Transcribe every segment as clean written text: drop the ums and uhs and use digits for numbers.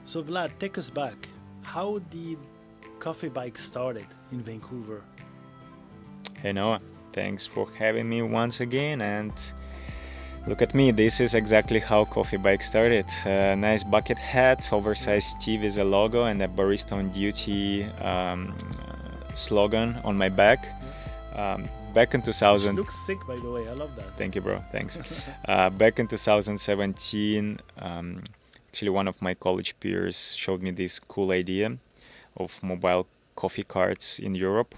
So Vlad, take us back. How did Coffee Bike started in Vancouver? Hey Noah, thanks for having me once again. And look at me, this is exactly how Coffee Bike started. Nice bucket hat, oversized tee with a logo, and a barista on duty slogan on my back. Back in Which 2000, looks sick, by the way. I love that. thank you, bro. Thanks. Back in 2017, actually, one of my college peers showed me this cool idea of mobile coffee carts in Europe,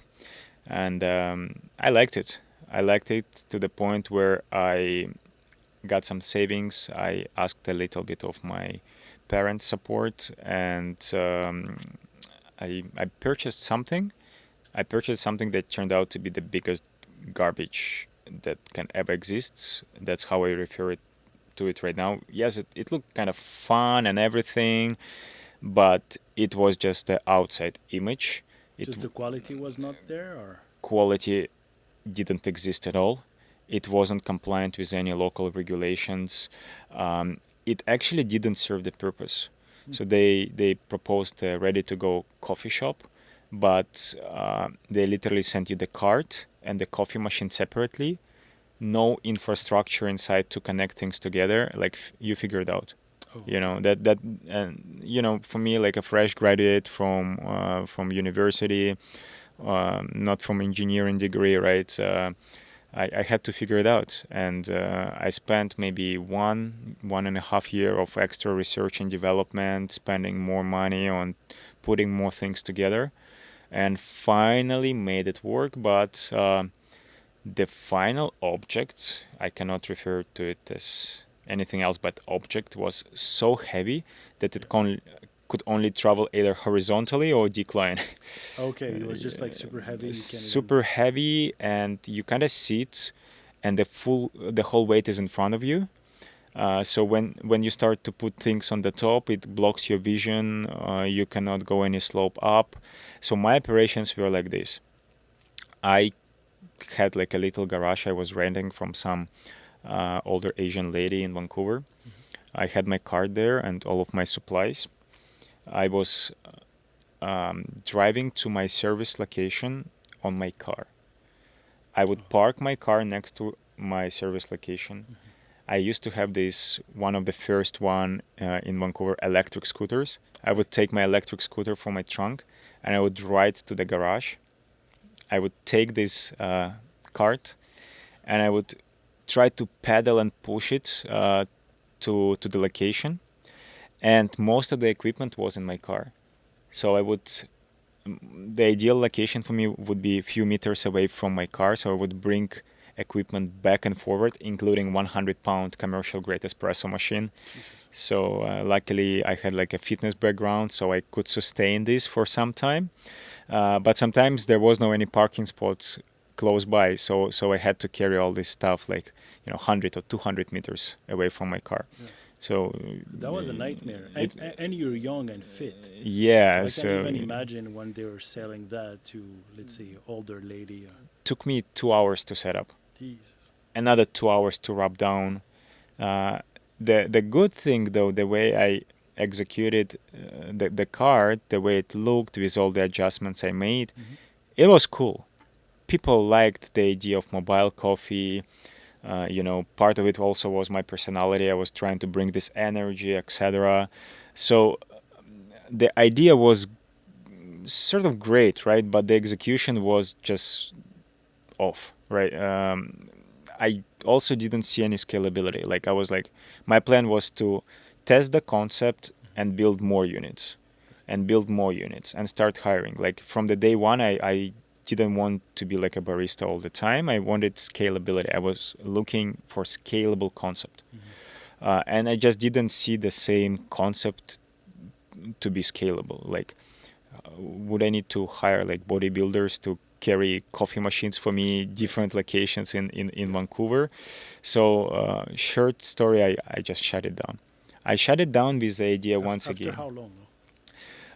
and I liked it. I liked it to the point where I got some savings. I asked a little bit of my parents' support, and I purchased something. I purchased something that turned out to be the biggest garbage that can ever exist. That's how I refer to it right now. Yes, it looked kind of fun and everything, but it was just the outside image. It Just the quality was not there, or quality didn't exist at all. It wasn't compliant with any local regulations. It actually didn't serve the purpose. So they proposed a ready-to-go coffee shop, but they literally sent you the cart and the coffee machine separately. No infrastructure inside to connect things together. Like you figure it out. oh, You okay. know that and for me, like a fresh graduate from university, not from engineering degree, right? I had to figure it out, and I spent maybe 1.5 year of extra research and development, spending more money on putting more things together, and finally made it work. But the final object, I cannot refer to it as anything else but object, was so heavy that Yeah. could only travel either horizontally or decline. Okay, it was just like super heavy. You can't even. Super heavy, and you kind of sit, and the whole weight is in front of you. So when you start to put things on the top, it blocks your vision. You cannot go any slope up. So my operations were like this. I had like a little garage I was renting from some older Asian lady in Vancouver. Mhm. I had my cart there and all of my supplies. I was driving to my service location on my car. I Oh, would park my car next to my service location. mhm. I used to have this one of the first one in Vancouver electric scooters. I would take my electric scooter from my trunk and I would ride to the garage. I would take this cart and I would try to pedal and push it to the location. And most of the equipment was in my car. So the ideal location for me would be a few meters away from my car. So I would bring equipment back and forward, including 100-pound commercial grade espresso machine. Jesus. So luckily I had like a fitness background, so I could sustain this for some time. But sometimes there was no any parking spots close by, so I had to carry all this stuff like 100 or 200 meters away from my car. Yeah. So That was a nightmare. it And you're young and fit. So yeah, I can't so even imagine when they were selling that to, let's say, older lady. took me 2 hours to set up, Jesus. another 2 hours to rub down. Uh, the good thing though, the way I executed the card, the way it looked with all the adjustments I made, Hmm. it was cool. People liked the idea of mobile coffee. Part of it also was my personality. I was trying to bring this energy, etc. So the idea was sort of great, right? But the execution was just off, right? I also didn't see any scalability. Like I was like, my plan was to test the concept and build more units, and build more units, and start hiring. Like from the day one, I didn't want to be like a barista all the time. I wanted scalability. I was looking for scalable concept, Hmm. and I just didn't see the same concept to be scalable. Like, would I need to hire like bodybuilders to carry coffee machines for me, Yeah. different locations in Yeah. Vancouver? So, short story, I just shut it down. I shut it down with the idea once After again. how long? No?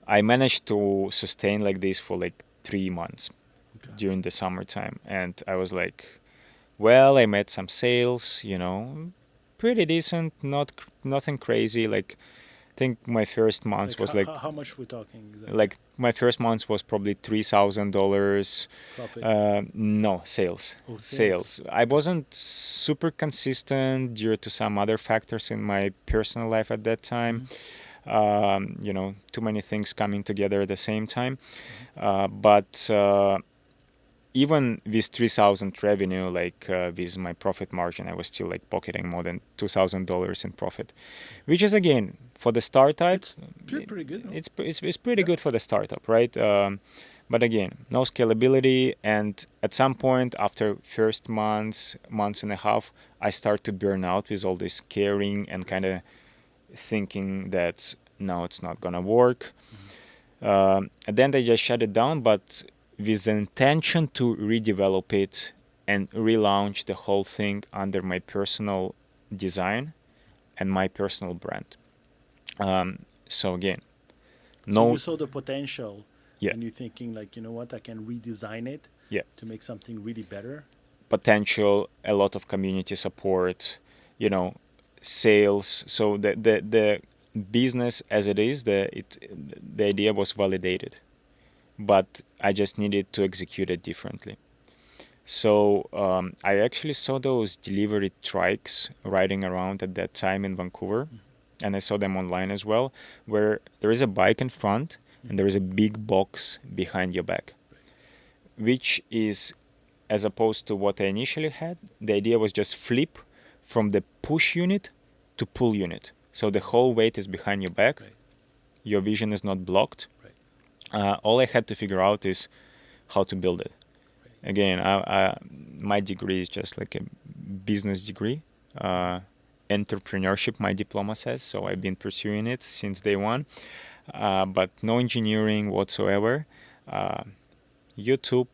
I managed to sustain like this for like 3 months Okay. during the summertime. And I was like, well, I made some sales, pretty decent, nothing crazy. Like think my first month Like was like how much we're talking exactly? like my first month was probably $3,000. Profit. No, sales. Oh, Sales. I wasn't super consistent due to some other factors in my personal life at that time. Too many things coming together at the same time. But even with 3,000 revenue, like with my profit margin, I was still like pocketing more than $2,000 in profit, which is again for the startup. It's pretty good. No? It's pretty good for the startup, right? But again, no scalability, and at some point after first months and a half, I start to burn out with all this caring and kind of thinking that no, it's not gonna work. And then they just shut it down, but with the intention to redevelop it and relaunch the whole thing under my personal design and my personal brand. So again, So no, you saw the potential, yeah, and you're thinking like, you know what, I can redesign it yeah, to make something really better. potential, a lot of community support, sales. So the business as it is, the idea was validated, but I just needed to execute it differently. So I actually saw those delivery trikes riding around at that time in Vancouver, and I saw them online as well, where there is a bike in front and there is a big box behind your back, which is, as opposed to what I initially had, the idea was just flip from the push unit to pull unit. So the whole weight is behind your back, Right. your vision is not blocked. Right. All I had to figure out is how to build it. Again, my degree is just like a business degree. Entrepreneurship, my diploma says, so I've been pursuing it since day one. But no engineering whatsoever. YouTube,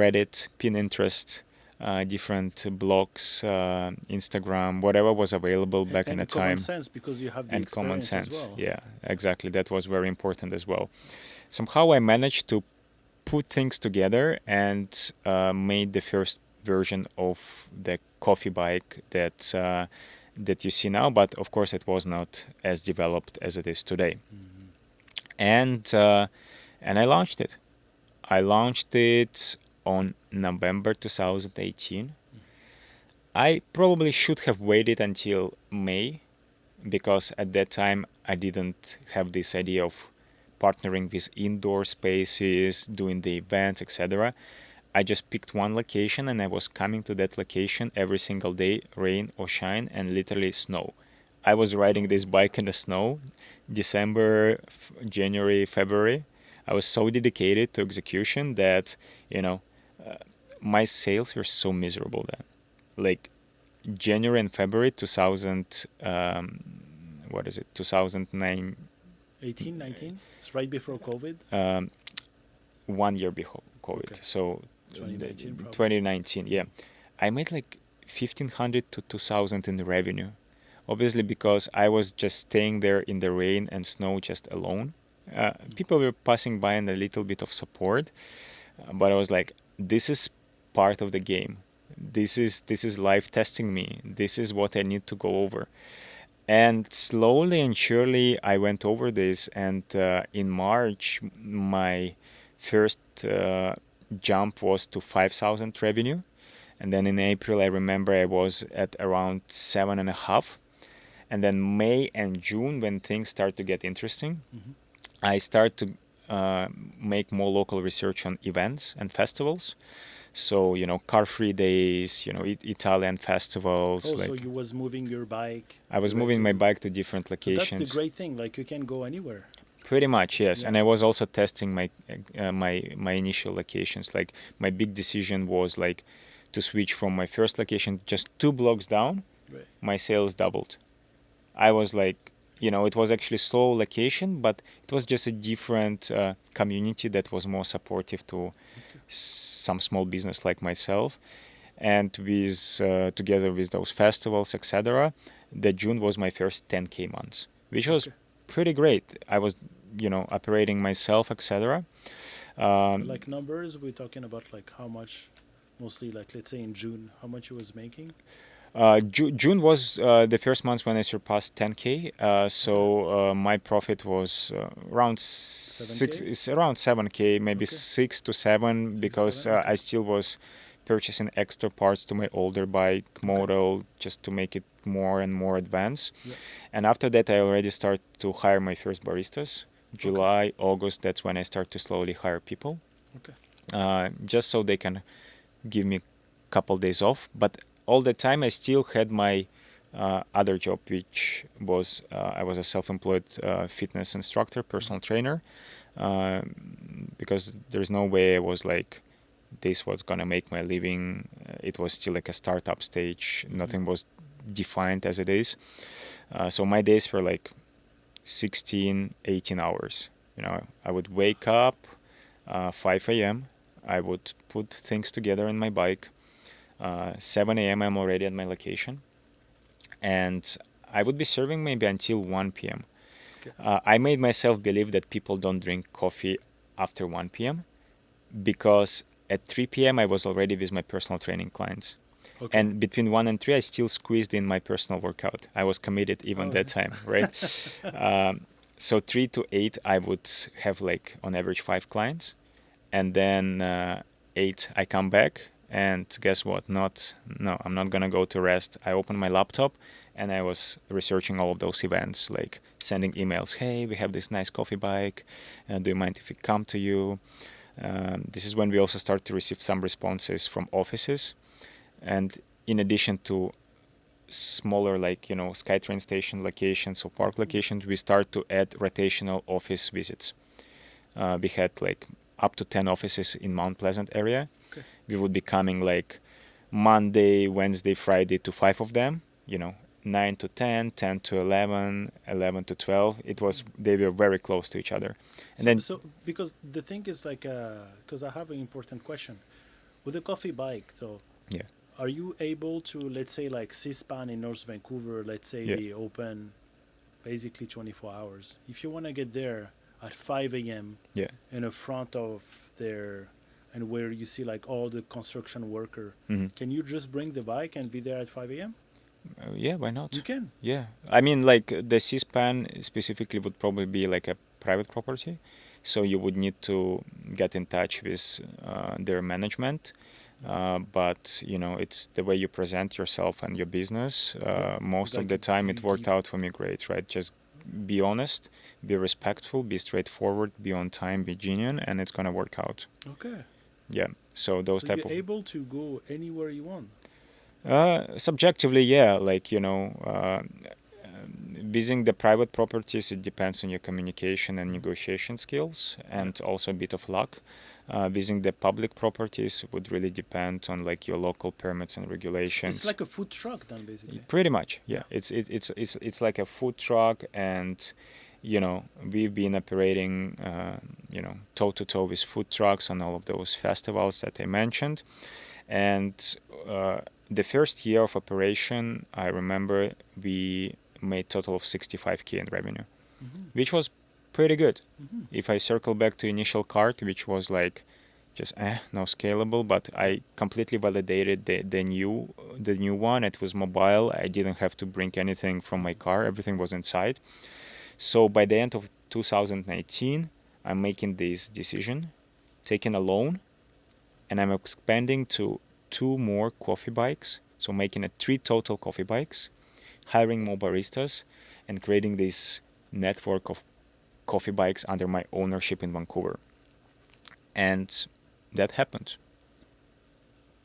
Reddit, Pinterest, different blogs, Instagram, whatever was available back in the And common time. sense, because you have the And common experience as sense. well. Yeah, exactly. That was very important as well. Somehow I managed to put things together and made the first version of the coffee bike that you see now. But of course, it was not as developed as it is today. And I launched it. I launched it on November 2018. I probably should have waited until May, because at that time I didn't have this idea of partnering with indoor spaces, doing the events, etc. I just picked one location and I was coming to that location every single day, rain or shine, and literally snow. I was riding this bike in the snow, December, January, February. I was so dedicated to execution that, my sales were so miserable then. Like January and February 2000, what is it, 2009, 18, 19? It's right before COVID. 1 year before COVID. Okay. So 2019 probably. 2019, yeah. I made like 1,500 to 2,000 in revenue. Obviously, because I was just staying there in the rain and snow just alone. People were passing by and a little bit of support, but I was like, this is part of the game. This is life testing me. This is what I need to go over. And slowly and surely, I went over this. And in March, my first jump was to 5,000 revenue. And then in April, I remember I was at around 7.5. And then May and June, when things start to get interesting, I start to make more local research on events and festivals. So, car-free days, Italian festivals. Oh, so you was moving your bike. I was moving my directly. bike to different So that's locations. the great thing. Like, you can go anywhere. Pretty much, yes. Yeah. And I was also testing my initial locations. Like, my big decision was like to switch from my first location just 2 blocks down. Right. My sales doubled. I was like, it was actually slow location, but it was just a different community that was more supportive to some small business like myself. And with together with those festivals, etc., the June was my first 10K months, which was Okay. pretty great. I was, operating myself, etc. Like numbers, we're talking about like how much, mostly like let's say in June, how much you was making? June was the first month when I surpassed 10K. Okay. My profit was around 7K? it's around 7K, maybe Okay. 6 to 7, 6 to 7? because Okay. I still was purchasing extra parts to my older bike Okay. model just to make it more and more advanced. Yeah. And after that, I already start to hire my first baristas. Okay. July, August, that's when I start to slowly hire people, Okay. just so they can give me a couple days off. But all the time, I still had my other job, which was I was a self-employed fitness instructor, personal trainer, because there's no way I was like this was gonna make my living. It was still like a startup stage. Mm-hmm. Nothing was defined as it is. So my days were like 16, 18 hours. I would wake up 5 a.m. I would put things together in my bike. 7 a.m. I'm already at my location, and I would be serving maybe until 1 p.m. Okay. I made myself believe that people don't drink coffee after 1 p.m. because at 3 p.m. I was already with my personal training clients. Okay. And between 1 and 3, I still squeezed in my personal workout. I was committed even Oh, that time, right? So 3 to 8, I would have like on average 5 clients. And then 8, I come back. And guess what? No, I'm not going to go to rest. I opened my laptop and I was researching all of those events, like sending emails. Hey, we have this nice coffee bike. Do you mind if we come to you? This is when we also start to receive some responses from offices. And in addition to smaller, like, SkyTrain station locations or park locations, we start to add rotational office visits. We had like up to 10 offices in Mount Pleasant area. Okay. We would be coming like Monday, Wednesday, Friday to 5 of them, 9 to 10, 10 to 11, 11 to 12. They were very close to each other. And then, So because the thing is like, because I have an important question with a coffee bike. So, yeah, are you able to, let's say, like C-SPAN in North Vancouver? Let's say yeah, they open basically 24 hours. If you want to get there at 5 a.m. yeah. in the front of their, and where you see like all the construction worker, Hmm. can you just bring the bike and be there at 5 a.m.? Yeah, why not? You can. Yeah, I mean, like the C-SPAN specifically would probably be like a private property, so you would need to get in touch with their management. But it's the way you present yourself and your business. Yeah. Most of Like the time, you it worked give. out for me great, right? Just be honest, be respectful, be straightforward, be on time, be genuine, and it's gonna work out. Okay. Yeah. So those So type you're of able to go anywhere you want. subjectively, yeah, like visiting the private properties, it depends on your communication and negotiation skills, Yeah. and also a bit of luck. Visiting the public properties would really depend on like your local permits and It's regulations. like a food truck then, basically. Pretty much, yeah. Yeah. It's like a food truck, and we've been operating toe to toe with food trucks on all of those festivals that I mentioned. And uh, the first year of operation, I remember we made total of 65K in revenue, Mm-hmm. which was pretty good. Mm-hmm. If I circle back to initial cart, which was like just no scalable, but Yeah. I completely validated the new one. It was mobile. I didn't have to bring anything from my car. Everything was inside. So by the end of 2019, I'm making this decision, taking a loan, and I'm expanding to 2 more coffee bikes. So making it 3 total coffee bikes, hiring more baristas, and creating this network of coffee bikes under my ownership in Vancouver. And that happened.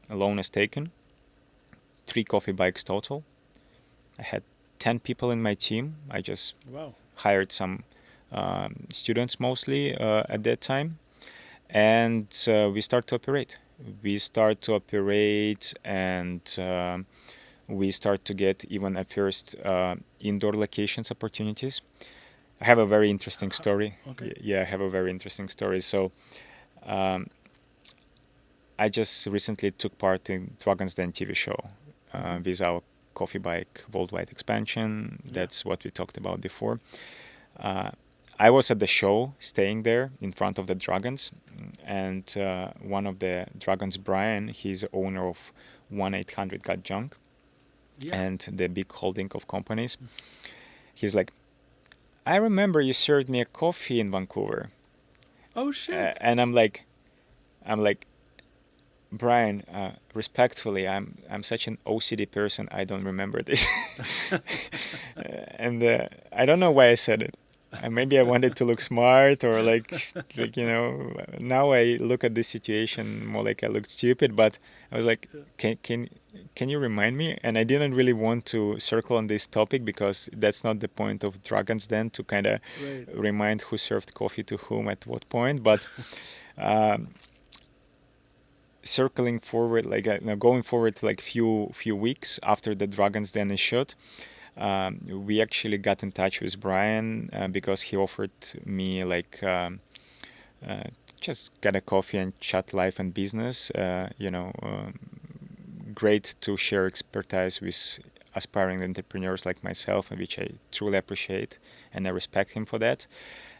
A loan is taken, 3 coffee bikes total. I had 10 people in my team. I just Wow. hired some students mostly at that time. And we start to operate. And we start to get even at first indoor locations opportunities. I have a very interesting story. Okay. Yeah, I have a very interesting story. So um, I just recently took part in Dragon's Den TV show Mm-hmm. with our coffee bike worldwide expansion. Yeah. That's what we talked about before. Uh, I was at the show, staying there in front of the dragons, and one of the dragons, Brian, he's the owner of 1-800 Got Junk. Yeah. and the big holding of companies. He's like, I remember you served me a coffee in Vancouver. Oh shit. And I'm like, Brian, respectfully, I'm such an OCD person. I don't remember this, and I don't know why I said it. Maybe I wanted to look smart, or like Now I look at this situation more like I looked stupid. But I was like, Yeah. can you remind me? And I didn't really want to circle on this topic because that's not the point of Dragons Den, to kind of Right. remind who served coffee to whom at what point. But um, circling forward, going forward to like few weeks after the Dragons Den is shot, we actually got in touch with Brian because he offered me uh, just get a coffee and chat life and business. Great to share expertise with aspiring entrepreneurs like myself, which I truly appreciate, and I respect him for that.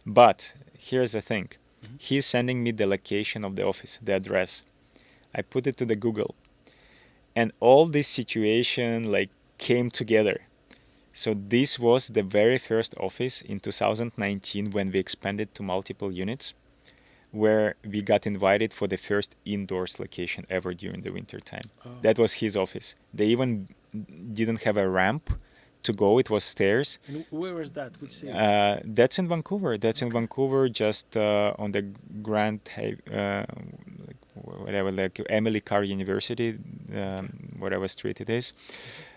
But here's the thing: Mhm. he's sending me the location of the office, the address. I put it to the Google, and all this situation came together. So this was the very first office in 2019 when we expanded to multiple units, where we got invited for the first indoors location ever during the winter time. Oh. That was his office. They even didn't have a ramp to go. It was stairs. And where was that? Which city? That's in Vancouver. That's in Okay. Vancouver, just on the whatever, like Emily Carr University, whatever street it is.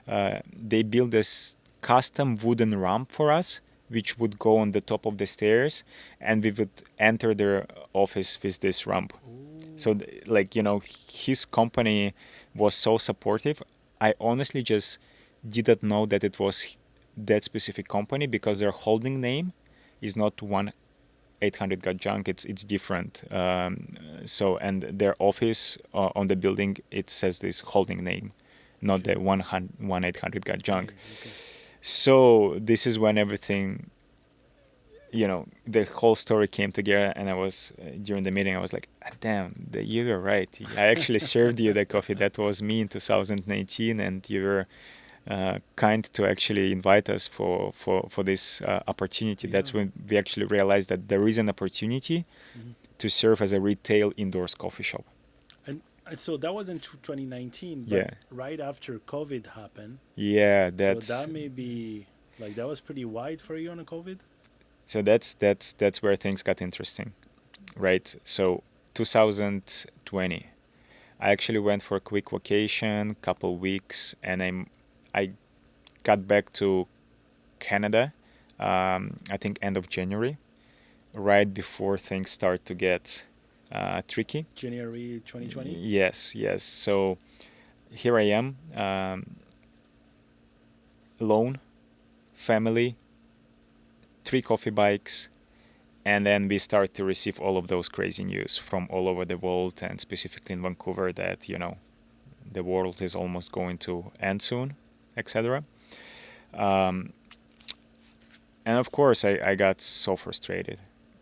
They built this custom wooden ramp for us, which would go on the top of the stairs, and we would enter their office with this ramp. So, his company was so supportive. I honestly just didn't know that it was that specific company because their holding name is not 1-800 got junk. It's different. And their office on the building, it says this holding name, not the Okay. 1-800 got junk. Right. Okay. So this is when everything, the whole story came together, and I was during the meeting, I was like, "Ah, damn, you were right. I actually served you the coffee. That was me in 2018, and you were kind to actually invite us for this opportunity." Yeah. That's when we actually realized that there is an opportunity Mhm. to serve as a retail indoors coffee shop. And so that was in 2019, but Yeah, right after COVID happened. yeah. So that may be like that was pretty wide for you on a COVID. That's where things got interesting, right? So 2020, I actually went for a quick vacation, couple weeks, and I got back to Canada. I think end of January, right before things start to get tricky. January 2020. Yes, yes. So here I am, alone, family, 3 coffee bikes, and then we start to receive all of those crazy news from all over the world, and specifically in Vancouver, that the world is almost going to end soon, etc. Um, and of course, I got so frustrated.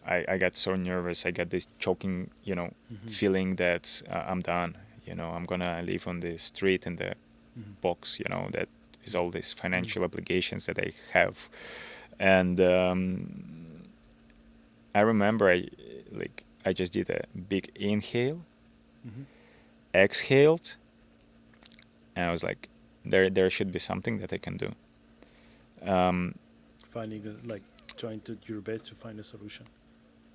I got so nervous. I got this choking, Mm-hmm. feeling that I'm done. I'm gonna live on the street in the Mm-hmm. box. That is all these Mm-hmm. financial obligations that I have. And I remember I just did a big inhale, Mm-hmm. exhaled, and I was like, there should be something that I can do. Um, Finding like trying to do your best to find a solution.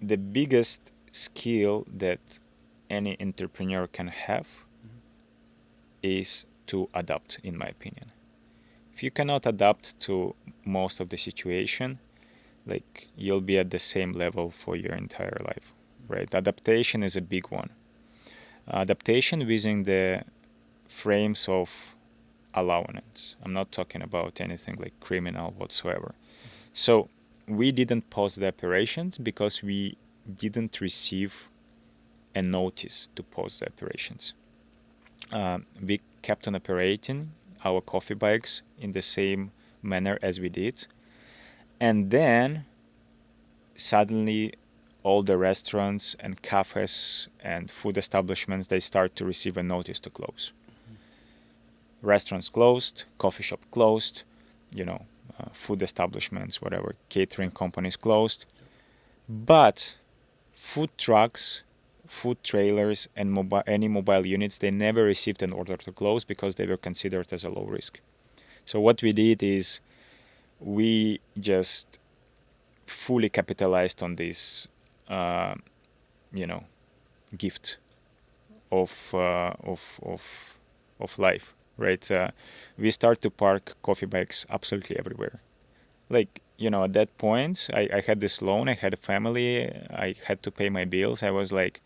the biggest skill that any entrepreneur can have Mm-hmm. is to adapt, in my opinion. If you cannot adapt to most of the situation, you'll be at the same level for your entire life, right? Adaptation is a big one. Adaptation within the frames of allowance. I'm not talking about anything like criminal whatsoever. So we didn't pause the operations because we didn't receive a notice to pause the operations. We kept on operating our coffee bikes in the same manner as we did. And then suddenly all the restaurants and cafes and food establishments, they start to receive a notice to close. restaurants closed, coffee shop closed, food establishments, whatever, catering companies closed. But food trucks, food trailers, and any mobile units, they never received an order to close because they were considered as a low risk. So what we did is we just fully capitalized on this, gift of life, right? We start to park coffee bikes absolutely everywhere. Like, at that point, I had this loan, I had a family, I had to pay my bills. I was like,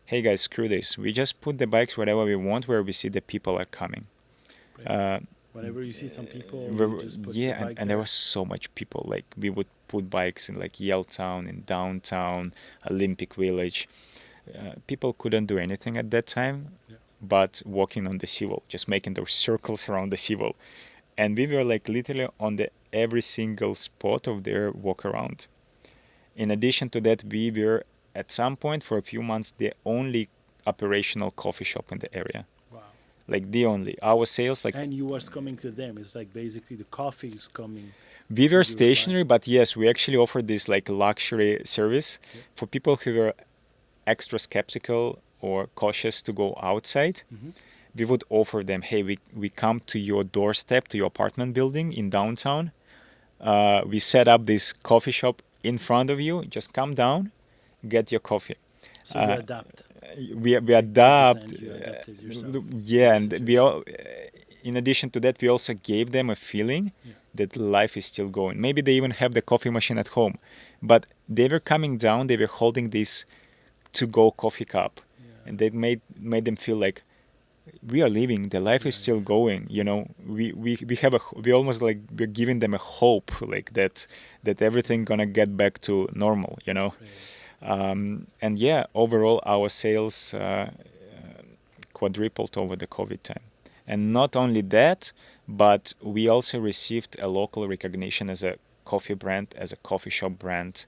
hey guys, screw this. We just put the bikes wherever we want, where we see the people are coming. Right. Whenever you see some people, you just put yeah, the bike and there was so much people. Like, we would put bikes in like Yaletown, in downtown, Olympic Village. People couldn't do anything at that time, but walking on the seawall, just making those circles around the seawall. And we were like literally on the every single spot of their walk around. In addition to that, we were at some point for a few months the only operational coffee shop in the area. Wow. Like the only. Our sales And you was coming to them. It's like basically the coffee is coming. We were stationary, but yes, we actually offered this like luxury service for people who were extra skeptical or cautious to go outside. Mm-hmm. We would offer them, hey, we come to your doorstep, to your apartment building in downtown. We set up this coffee shop in front of you. Just come down, get your coffee. So you adapt. We adapt. You adapted yourself. Yeah, and in addition to that, we also gave them a feeling that life is still going. Maybe they even have the coffee machine at home, but they were coming down. They were holding this to-go coffee cup, and that made them feel like we are living. The life is still going. We almost like we're giving them a hope, like that everything gonna get back to normal. And overall our sales quadrupled over the COVID time. And not only that, but we also received a local recognition as a coffee brand, as a coffee shop brand,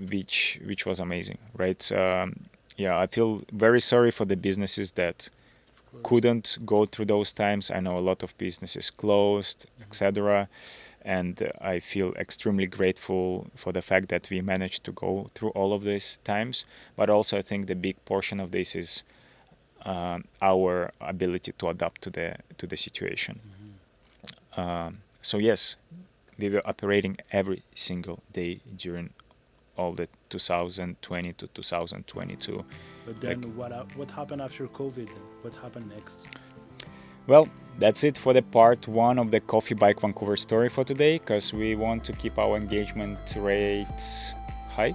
which was amazing, right? I feel very sorry for the businesses that couldn't go through those times. I know a lot of businesses closed, etc. And I feel extremely grateful for the fact that we managed to go through all of these times. But also I think the big portion of this is our ability to adapt to the situation. So yes, we were operating every single day during all the 2020 to 2022. But then what happened after COVID? What happened next? Well, that's it for the part 1 of the Coffee Bike Vancouver story for today, because we want to keep our engagement rates high.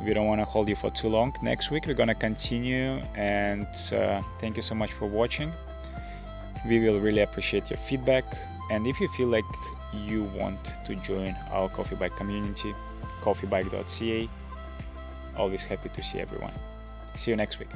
We don't want to hold you for too long. Next week we're going to continue, and thank you so much for watching. We will really appreciate your feedback, and if you feel like you want to join our Coffee Bike community, coffeebike.ca. Always happy to see everyone. See you next week.